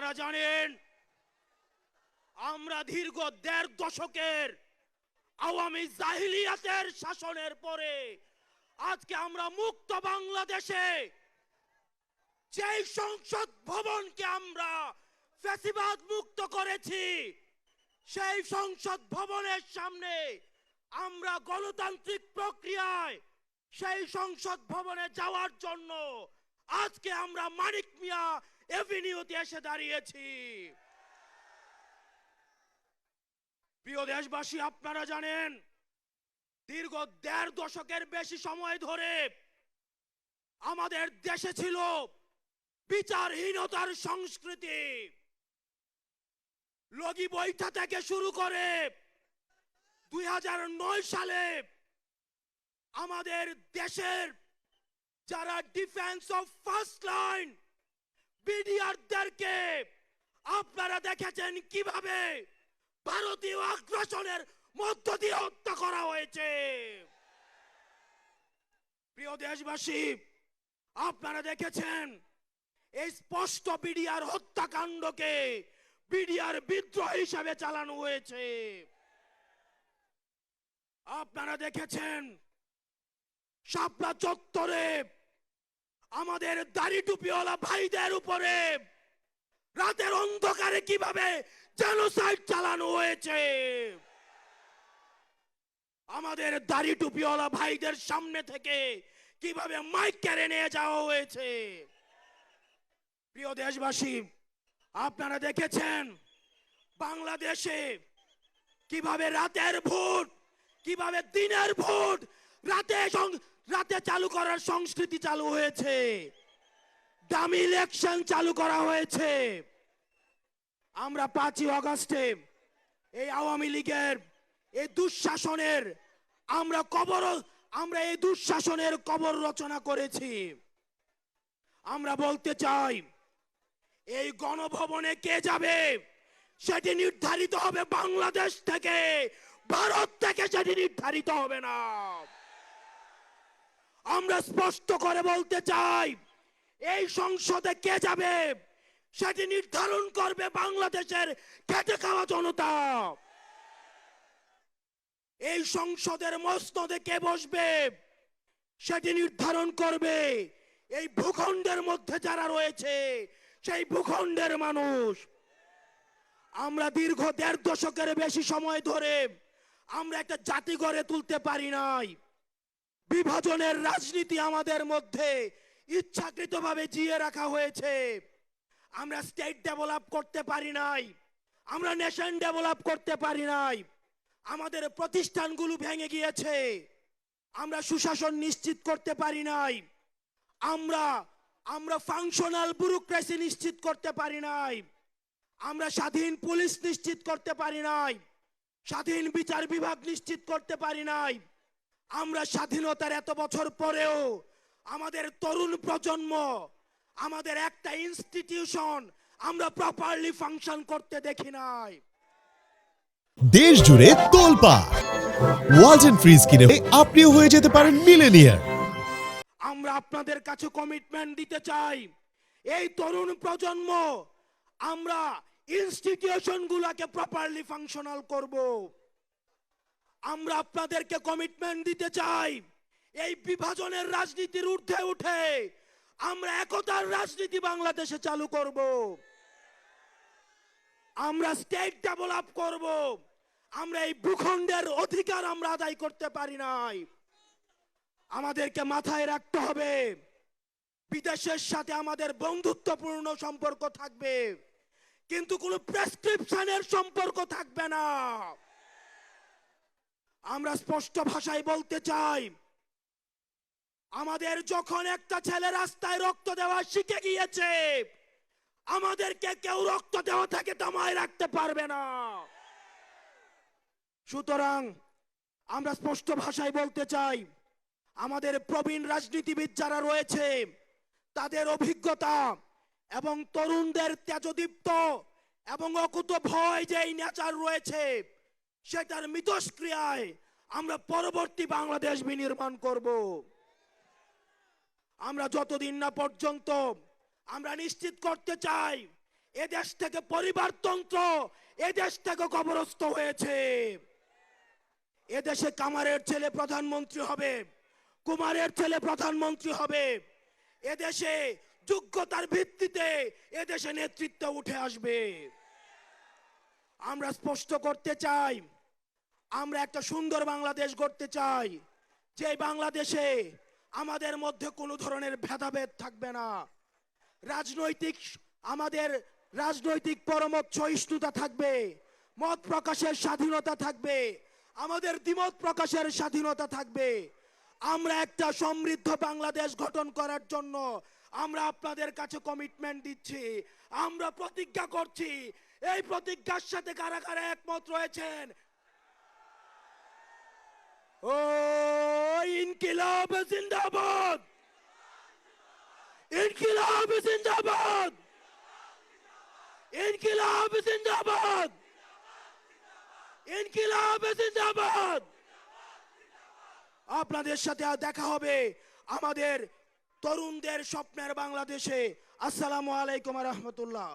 আপনারা জানেন আমরা দীর্ঘ ১.৫ দশকের আওয়ামী জাহিলিয়াতের শাসনের পরে আজকে আমরা মুক্ত বাংলাদেশে যেই সংসদ ভবনকে আমরা ফ্যাসিবাদ মুক্ত করেছি, সেই সংসদ ভবনের সামনে আমরা গণতান্ত্রিক প্রক্রিয়ায় সেই সংসদ ভবনে যাওয়ার জন্য আজকে আমরা মানিক মিয়া এভিনিউতে এসে দাঁড়িয়েছি। প্রিয় দেশবাসী, আপনারা জানেন দীর্ঘ ১.৫ দশকের বেশি সময় ধরে আমাদের দেশে ছিল বিচারহীনতার সংস্কৃতি। লগি বৈঠা থেকে শুরু করে ২০০৯ সালে আমাদের দেশের যারা ডিফেন্স অফ ফার্স্ট লাইন বিডিআরদেরকে আপনারা দেখেছেন কিভাবে ভারতীয় আগ্রাসনের মধ্য দিয়ে হত্যা করা হয়েছে। প্রিয় দেশবাসী, আপনারা দেখেছেন এই স্পষ্ট বিডিআর হত্যাকাণ্ডকে বিডিআর বিদ্রোহ হিসেবে চালানো হয়েছে। আপনারা দেখেছেন শাপলা চত্বরে আমাদের দাড়ি টুপিওয়ালা ভাইদের উপরে রাতের অন্ধকারে কিভাবে জেনোসাইড চালানো হয়েছে। আমাদের দাড়ি টুপিওয়ালা ভাইদের সামনে থেকে কিভাবে মাইক কেড়ে নিয়ে যাওয়া হয়েছে। প্রিয় দেশবাসী, আপনারা দেখেছেন বাংলাদেশে কিভাবে রাতের ভোট, কিভাবে দিনের ভোট রাতে চালু করার সংস্কৃতি চালু হয়েছে, ডামি ইলেকশন চালু করা হয়েছে। আমরা ৫ই আগস্টে এই আওয়ামী লীগের এই দুঃশাসনের আমরা এই দুঃশাসনের কবর রচনা করেছি। আমরা বলতে চাই এই গণভবনে কে যাবে সেটি নির্ধারিত হবে বাংলাদেশ থেকে, ভারত থেকে সেটি নির্ধারিত হবে না। আমরা স্পষ্ট করে বলতে চাই এই সংসদে কে যাবে সেটি নির্ধারণ করবে বাংলাদেশের খেটে খাওয়া জনতা। এই সংসদের মসনদে কে বসবে সেটি নির্ধারণ করবে এই ভূখণ্ডের মধ্যে যারা রয়েছে সেই ভূখণ্ডের মানুষ। আমরা দীর্ঘ ১.৫ দশকের বেশি সময় ধরে আমরা একটা জাতি গড়ে তুলতে পারি নাই। বিভাজনের রাজনীতি আমাদের মধ্যে ইচ্ছাকৃতভাবে জিয়ে রাখা হয়েছে। আমরা স্টেট ডেভেলপ করতে পারি নাই, আমরা নেশন ডেভেলপ করতে পারি নাই। আমাদের প্রতিষ্ঠানগুলো ভেঙে গিয়েছে, আমরা সুশাসন নিশ্চিত করতে পারি নাই, আমরা ফাংশনাল ব্যুরোক্রেসি নিশ্চিত করতে পারি নাই, আমরা স্বাধীন পুলিশ নিশ্চিত করতে পারি নাই, স্বাধীন বিচার বিভাগ নিশ্চিত করতে পারি নাই। আমরা স্বাধীনতার এত বছর পরেও আমাদের তরুণ প্রজন্ম, আমাদের একটা ইনস্টিটিউশন আমরা প্রপারলি ফাংশন করতে দেখি নাই। দেশ জুড়ে তোলপাড় ওয়ালটন ফ্রিজ কিনে আপনিও হয়ে যেতে পারেন মিলেনিয়ার। আমরা আপনাদের কাছে কমিটমেন্ট দিতে চাই, এই তরুণ প্রজন্ম আমরা ইনস্টিটিউশনগুলোকে প্রপারলি ফাংশনাল করব। আমরা আপনাদেরকে কমিটমেন্ট দিতে চাই এই বিভাজনের রাজনীতির ঊর্ধ্বে উঠে আমরা একতার রাজনীতি বাংলাদেশে চালু করব। আমরা স্টেট ডেভেলপ করব। আমরা এই ভূখণ্ডের অধিকার আমরা আদায় করতে পারি নাই। আমাদেরকে মাথায় রাখতে হবে বিদেশের সাথে আমাদের বন্ধুত্বপূর্ণ সম্পর্ক থাকবে, কিন্তু কোনো প্রেসক্রিপশনের সম্পর্ক থাকবে না। আমরা স্পষ্ট ভাষায় বলতে চাই, আমাদের যখন একটা ছেলে রাস্তায় রক্ত দেওয়া শিখে গিয়েছে, আমাদেরকে কেউ রক্ত দেওয়া থেকে থামায় রাখতে পারবে না। সুতরাং আমরা স্পষ্ট ভাষায় বলতে চাই, আমাদের প্রবীণ রাজনীতিবিদ যারা রয়েছে তাদের অভিজ্ঞতা এবং তরুণদের তেজদীপ্ত এবং অকুত ভয় যে নেচার রয়েছে সেটার মিথস্ক্রিয়ায় আমরা পরবর্তী বাংলাদেশ বিনির্মাণ করব। আমরা যতদিন না পর্যন্ত আমরা নিশ্চিত করতে চাই এদেশ থেকে পরিবারতন্ত্র এদেশ থেকে কবরস্থ হয়েছে। এদেশে কামারের ছেলে প্রধানমন্ত্রী হবে, কুমারের ছেলে প্রধানমন্ত্রী হবে। এদেশে যোগ্যতার ভিত্তিতে এদেশে নেতৃত্ব উঠে আসবে। আমরা স্পষ্ট করতে চাই, আমরা একটা সুন্দর বাংলাদেশ গড়তে চাই, যে বাংলাদেশে আমাদের মধ্যে কোনো ধরনের ভেদাভেদ থাকবে না। আমাদের রাজনৈতিক পরমত সহিষ্ণুতা থাকবে, মত প্রকাশের স্বাধীনতা থাকবে, আমাদের দ্বিমত প্রকাশের স্বাধীনতা থাকবে। আমরা একটা সমৃদ্ধ বাংলাদেশ গঠন করার জন্য আমরা আপনাদের কাছে কমিটমেন্ট দিচ্ছি, আমরা প্রতিজ্ঞা করছি। এই প্রতিজ্ঞার সাথে কারা কারা একমত রয়েছেন? ও ইনকিলাব জিন্দাবাদ, ইনকিলাব জিন্দাবাদ, ইনকিলাব জিন্দাবাদ, ইনকিলাব জিন্দাবাদ। আপনাদের সাথে দেখা হবে আমাদের তরুণদের স্বপ্নের বাংলাদেশে। আসসালামু আলাইকুম ওয়া রাহমাতুল্লাহ।